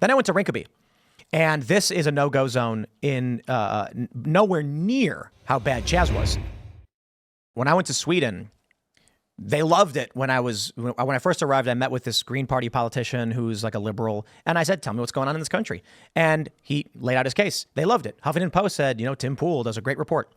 Then I went to Rinkeby. And this is a no-go zone in nowhere near how bad Chaz was. When I went to Sweden, they loved it. When I first arrived, I met with this Green Party politician who's like a liberal. And I said, tell me what's going on in this country. And he laid out his case. They loved it. Huffington Post said, Tim Pool does a great report.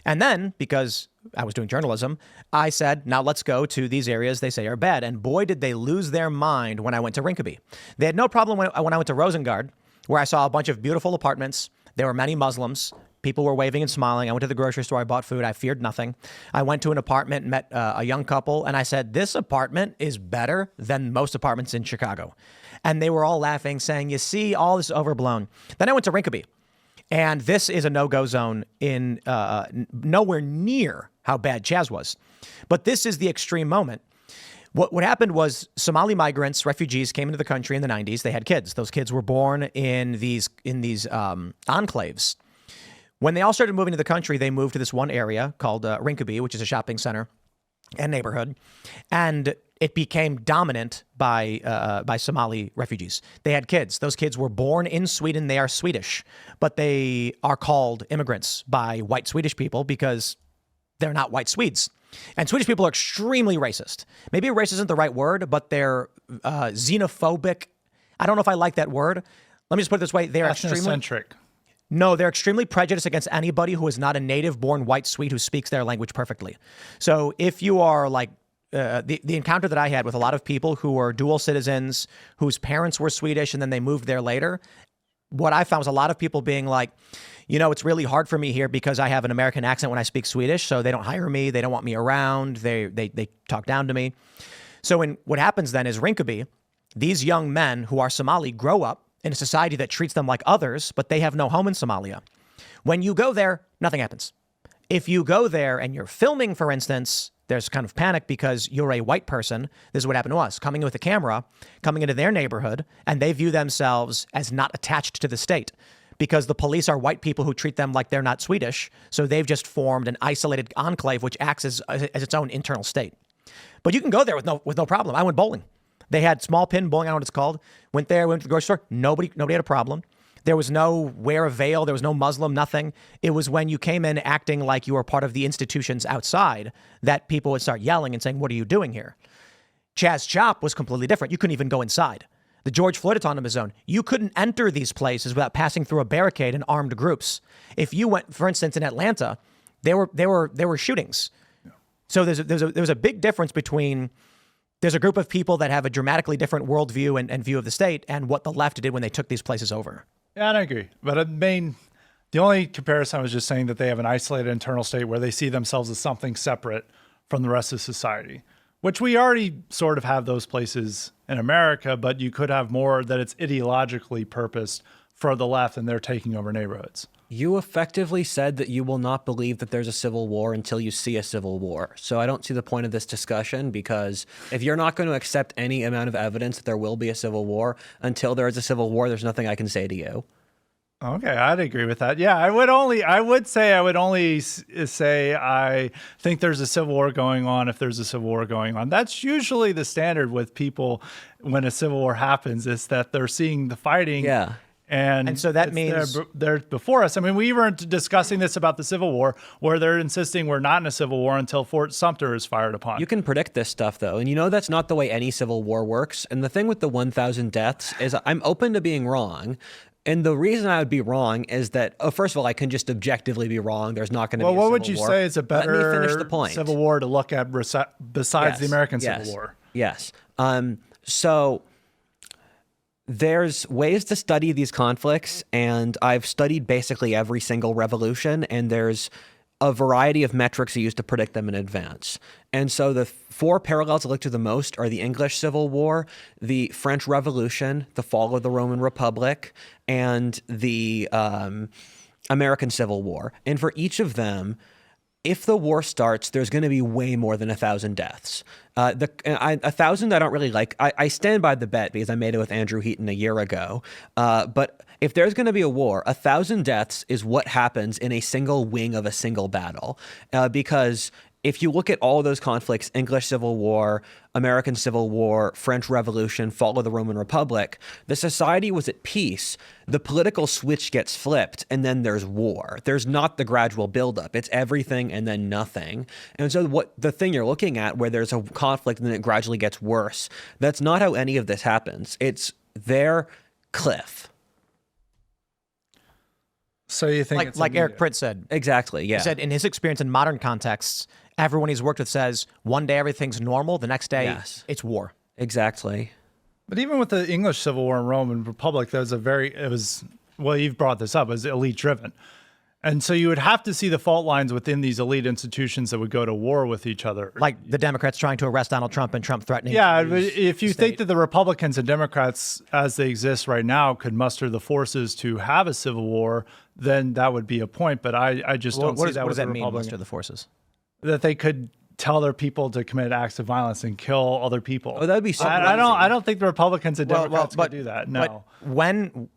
And then, because I was doing journalism, I said, now let's go to these areas they say are bad. And boy, did they lose their mind when I went to Rinkeby. They had no problem when I went to Rosengard, where I saw a bunch of beautiful apartments. There were many Muslims. People were waving and smiling. I went to the grocery store. I bought food. I feared nothing. I went to an apartment, met a young couple, and I said, this apartment is better than most apartments in Chicago. And they were all laughing, saying, you see, all this is overblown. Then I went to Rinkeby. And this is a no-go zone in nowhere near how bad Chaz was. But this is the extreme moment. What happened was Somali migrants, refugees came into the country in the 90s. They had kids. Those kids were born in these enclaves. When they all started moving to the country, they moved to this one area called Rinkeby, which is a shopping center and neighborhood. And it became dominant by Somali refugees. They had kids. Those kids were born in Sweden. They are Swedish, but they are called immigrants by white Swedish people because they're not white Swedes. And Swedish people are extremely racist. Maybe racist isn't the right word, but they're xenophobic. I don't know if I like that word. Let me just put it this way. They're ethnocentric. No, they're extremely prejudiced against anybody who is not a native-born white Swede who speaks their language perfectly. So if you are like the encounter that I had with a lot of people who were dual citizens, whose parents were Swedish and then they moved there later, what I found was a lot of people being like, it's really hard for me here because I have an American accent when I speak Swedish, so they don't hire me, they don't want me around, they talk down to me. So what happens then is Rinkeby, these young men who are Somali grow up in a society that treats them like others, but they have no home in Somalia. When you go there, nothing happens. If you go there and you're filming, for instance, there's kind of panic because you're a white person. This is what happened to us, coming with a camera, coming into their neighborhood, and they view themselves as not attached to the state because the police are white people who treat them like they're not Swedish. So they've just formed an isolated enclave, which acts as its own internal state. But you can go there with no problem. I went bowling. They had small pin bowling. I don't know what it's called. Went there, went to the grocery store. Nobody had a problem. There was no wear a veil. There was no Muslim, nothing. It was when you came in acting like you were part of the institutions outside that people would start yelling and saying, what are you doing here? Chaz Chop was completely different. You couldn't even go inside. The George Floyd Autonomous Zone, you couldn't enter these places without passing through a barricade and armed groups. If you went, for instance, in Atlanta, there were shootings. Yeah. So there's a big difference between there's a group of people that have a dramatically different worldview and view of the state and what the left did when they took these places over. Yeah, I agree. But the only comparison I was just saying that they have an isolated internal state where they see themselves as something separate from the rest of society, which we already sort of have those places in America, but you could have more that it's ideologically purposed for the left and they're taking over neighborhoods. You effectively said that you will not believe that there's a civil war until you see a civil war. So I don't see the point of this discussion because if you're not going to accept any amount of evidence that there will be a civil war until there is a civil war, there's nothing I can say to you. Okay, I'd agree with that. Yeah, I would only say I think there's a civil war going on if there's a civil war going on. That's usually the standard with people when a civil war happens, is that they're seeing the fighting. Yeah. And so that means they're before us. I mean, we weren't discussing this about the Civil War, where they're insisting we're not in a civil war until Fort Sumter is fired upon. You can predict this stuff, though. And that's not the way any civil war works. And the thing with the 1,000 deaths is I'm open to being wrong. And the reason I would be wrong is that, first of all, I can just objectively be wrong. There's not going to be a civil war. Well, what would you say is a better civil war to look at besides the American Civil War? Yes. So there's ways to study these conflicts, and I've studied basically every single revolution, and there's a variety of metrics used to predict them in advance. And so the four parallels I look to the most are the English Civil War, the French Revolution, the fall of the Roman Republic, and the American Civil War. And for each of them, if the war starts, there's going to be way more than 1,000 deaths. 1,000 I don't really like. I stand by the bet because I made it with Andrew Heaton a year ago. But if there's going to be a war, 1,000 deaths is what happens in a single wing of a single battle. Because if you look at all those conflicts, English Civil War, American Civil War, French Revolution, fall of the Roman Republic, the society was at peace. The political switch gets flipped, and then there's war. There's not the gradual buildup. It's everything and then nothing. And so what the thing you're looking at where there's a conflict and then it gradually gets worse, that's not how any of this happens. It's their cliff. So you think it's like Eric immediate. Pritt said. Exactly, yeah. He said in his experience in modern contexts, everyone he's worked with says one day everything's normal, the next day it's war. Exactly. But even with the English Civil War and Roman Republic, well, you've brought this up, it was elite driven. And so you would have to see the fault lines within these elite institutions that would go to war with each other. Like the Democrats trying to arrest Donald Trump and Trump threatening. Yeah, to but use if you the think state. that the Republicans and Democrats, as they exist right now, could muster the forces to have a civil war, then that would be a point. But I just don't see that what with does that the mean, Republicans. muster the forces? That they could tell their people to commit acts of violence and kill other people. Oh, that would be so I don't think the Republicans and Democrats but could do that. No. But when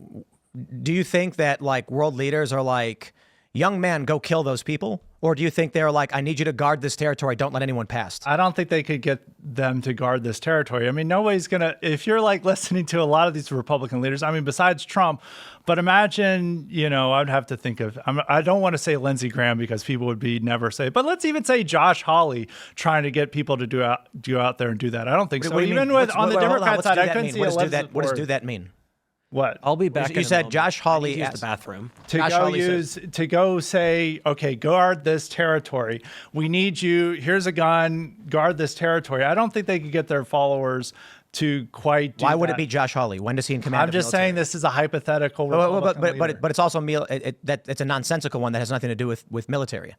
do you think that like world leaders are like, young man, go kill those people? Or do you think they're like, I need you to guard this territory, don't let anyone past? I don't think they could get them to guard this territory. I mean, nobody's going to, if you're like listening to a lot of these Republican leaders, I mean, besides Trump, but imagine, I'd have to think of, I don't want to say Lindsey Graham because people would be never say, but let's even say Josh Hawley trying to get people to go out there and do that. I don't think so. What do you Even mean? with, on the hold Democrat what's side, do I that couldn't mean? see What a does do that? What does support. do that mean? What? I'll be back. You said Josh Hawley I need to use asked- the bathroom. To go say, okay, guard this territory. We need you. Here's a gun. Guard this territory. I don't think they could get their followers to quite do Why would that. it be Josh Hawley? When does he in command? I'm just saying this is a hypothetical. Republican leader. But it's also it's a nonsensical one that has nothing to do with military.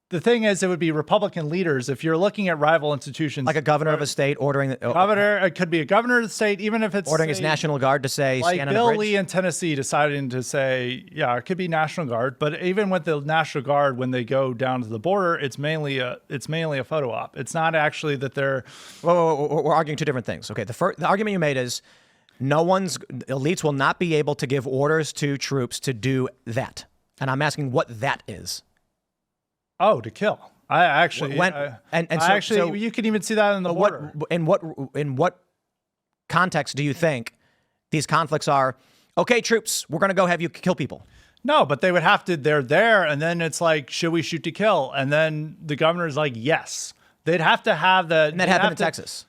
The thing is, it would be Republican leaders. If you're looking at rival institutions, Like a governor of a state ordering governor, it could be a governor of the state, even if it's ordering his National Guard to say like stand on Bill the bridge. Lee in Tennessee deciding to say, yeah, it could be National Guard. But even with the National Guard, when they go down to the border, it's mainly a photo op. It's not actually that they're. Whoa, we're arguing two different things. Okay, the argument you made is elites will not be able to give orders to troops to do that, and I'm asking what that is. Oh, to kill. I actually, So you can even see that in the border. In what context do you think these conflicts are? Okay, troops, we're going to go have you kill people. No, but they would have to. They're there, and then it's like, should we shoot to kill? And then the governor's like, yes. They'd have to have the. And that happened in Texas.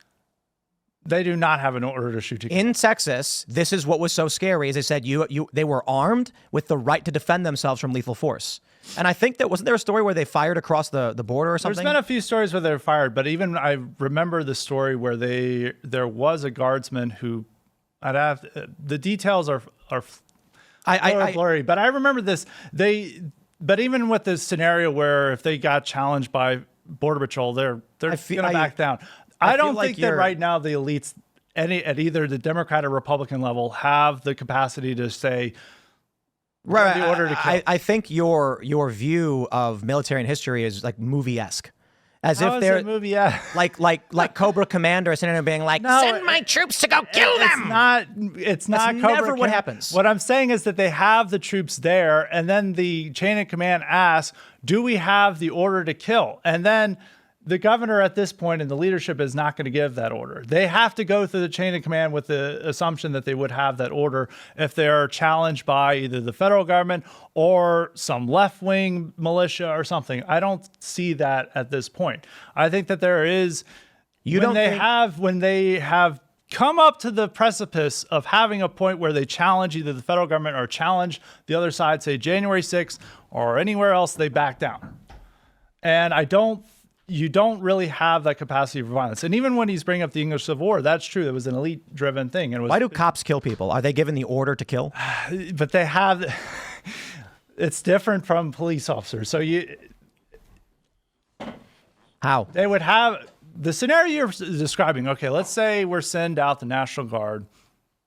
They do not have an order to shoot to kill. In Texas, this is what was so scary. Is they said they were armed with the right to defend themselves from lethal force. And I think that wasn't there a story where they fired across the border or something? There's been a few stories where they're fired, but even I remember the story where there was a guardsman who the details are blurry, but I remember this. But even with this scenario where if they got challenged by Border Patrol, they're going to back down. I don't think that right now the elites at either the Democrat or Republican level have the capacity to say. Right. The order to kill. I think your view of military and history is like movie-esque. As How if is they're it movie, yeah. like Cobra Commander sitting there being like, send my troops to go kill them. It's not That's Cobra never what happens. What I'm saying is that they have the troops there, and then the chain of command asks, do we have the order to kill? And then the governor at this point and the leadership is not going to give that order. They have to go through the chain of command with the assumption that they would have that order if they're challenged by either the federal government or some left-wing militia or something. I don't see that at this point. I think that there is when they have come up to the precipice of having a point where they challenge either the federal government or challenge the other side, say January 6th or anywhere else, they back down. And you don't really have that capacity for violence. And even when he's bringing up the English Civil War, that's true. It was an elite-driven thing. Why do cops kill people? Are they given the order to kill? But they have... It's different from police officers. So How? they would have... The scenario you're describing, okay, let's say we're send out the National Guard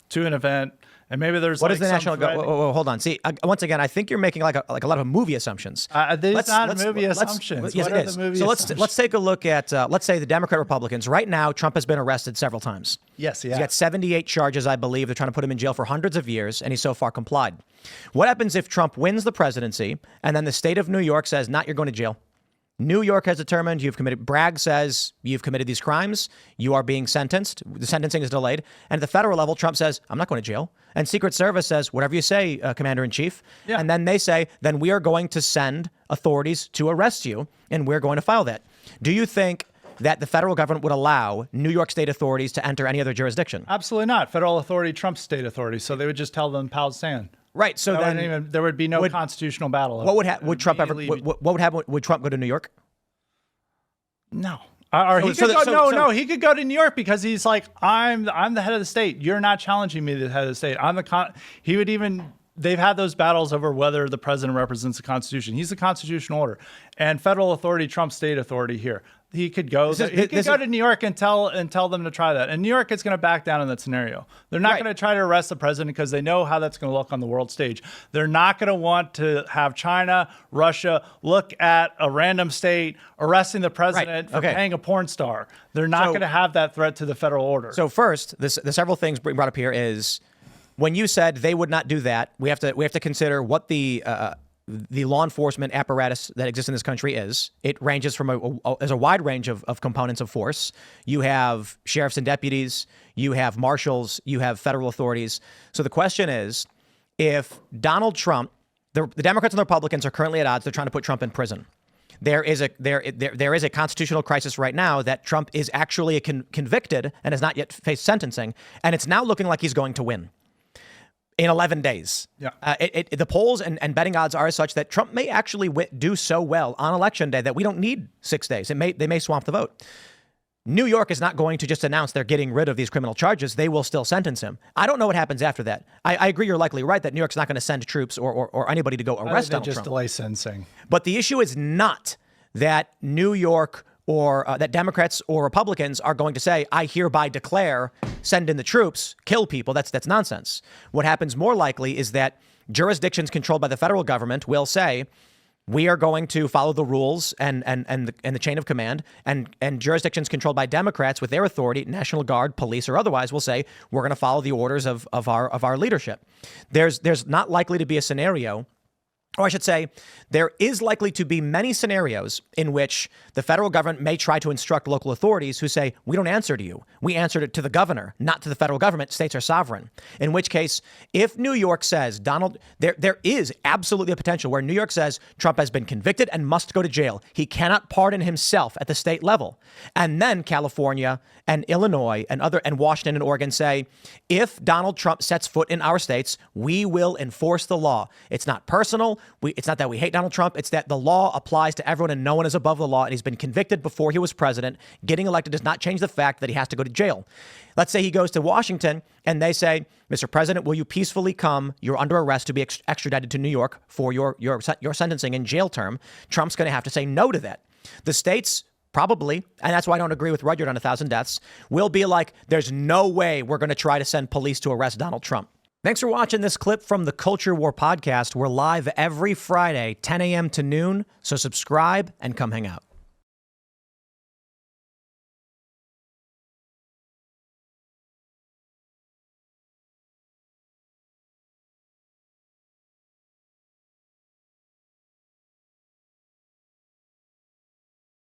to an event, and maybe there's What is the National Guard? Whoa, hold on. See, once again, I think you're making like a lot of movie assumptions. These not movie assumptions. Yes, What it are is. the movie So assumptions? let's take a look at let's say the Democrat Republicans. Right now, Trump has been arrested several times. Yes, He's got 78 charges, I believe. They're trying to put him in jail for hundreds of years, and he's so far complied. What happens if Trump wins the presidency, and then the state of New York says, "Not, you're going to jail. New York has determined you've committed, Bragg says you've committed these crimes. You are being sentenced. The sentencing is delayed. And at the federal level, Trump says, I'm not going to jail. And Secret Service says, whatever you say, Commander-in-Chief. Yeah. And then they say, then we are going to send authorities to arrest you, and we're going to file that. Do you think that the federal government would allow New York state authorities to enter any other jurisdiction? Absolutely not. Federal authority trumps state authority, so they would just tell them pound sand. Right. So then there would be no constitutional battle. What would Trump ever? What would happen? Would Trump go to New York? No. Or he could go. No. He could go to New York because he's like, I'm the head of the state. You're not challenging me, the head of the state. He would even. They've had those battles over whether the president represents the Constitution. He's the constitutional order, and federal authority trumps state authority here. He could go. He could go to New York and tell them to try that. And New York is going to back down in that scenario. They're not going to try to arrest the president because they know how that's going to look on the world stage. They're not going to want to have China, Russia look at a random state arresting the president for paying a porn star. They're not going to have that threat to the federal order. So first, the several things brought up here is when you said they would not do that. We have to consider what the law enforcement apparatus that exists in this country is. It ranges from there's a wide range of components of force. You have sheriffs and deputies, you have marshals, you have federal authorities. So the question is, if Donald Trump, the Democrats and the Republicans are currently at odds, they're trying to put Trump in prison. There is a constitutional crisis right now that Trump is actually convicted and has not yet faced sentencing, and it's now looking like he's going to win in 11 days. Yeah. The polls and betting odds are such that Trump may actually do so well on election day that we don't need 6 days. They may swamp the vote. New York is not going to just announce they're getting rid of these criminal charges. They will still sentence him. I don't know what happens after that. I agree you're likely right that New York's not going to send troops or anybody to go arrest Donald Trump. Just delay sentencing. But the issue is not that New York or that Democrats or Republicans are going to say, I hereby declare, send in the troops, kill people. That's nonsense. What happens more likely is that jurisdictions controlled by the federal government will say, we are going to follow the rules and the chain of command, and jurisdictions controlled by Democrats with their authority, National Guard, police, or otherwise, will say we're going to follow the orders of our leadership. There's not likely to be a scenario, or I should say, there is likely to be many scenarios in which the federal government may try to instruct local authorities who say, we don't answer to you. We answer to the governor, not to the federal government. States are sovereign. In which case, if New York says there is absolutely a potential where New York says Trump has been convicted and must go to jail. He cannot pardon himself at the state level. And then California and Illinois and Washington and Oregon say, if Donald Trump sets foot in our states, we will enforce the law. It's not personal. It's not that we hate Donald Trump. It's that the law applies to everyone and no one is above the law. And he's been convicted before he was president. Getting elected does not change the fact that he has to go to jail. Let's say he goes to Washington and they say, Mr. President, will you peacefully come? You're under arrest to be extradited to New York for your sentencing and jail term. Trump's going to have to say no to that. The states probably, and that's why I don't agree with Rudyard on 1,000 deaths, will be like, there's no way we're going to try to send police to arrest Donald Trump. Thanks for watching this clip from the Culture War podcast. We're live every Friday, 10 a.m. to noon, so subscribe and come hang out.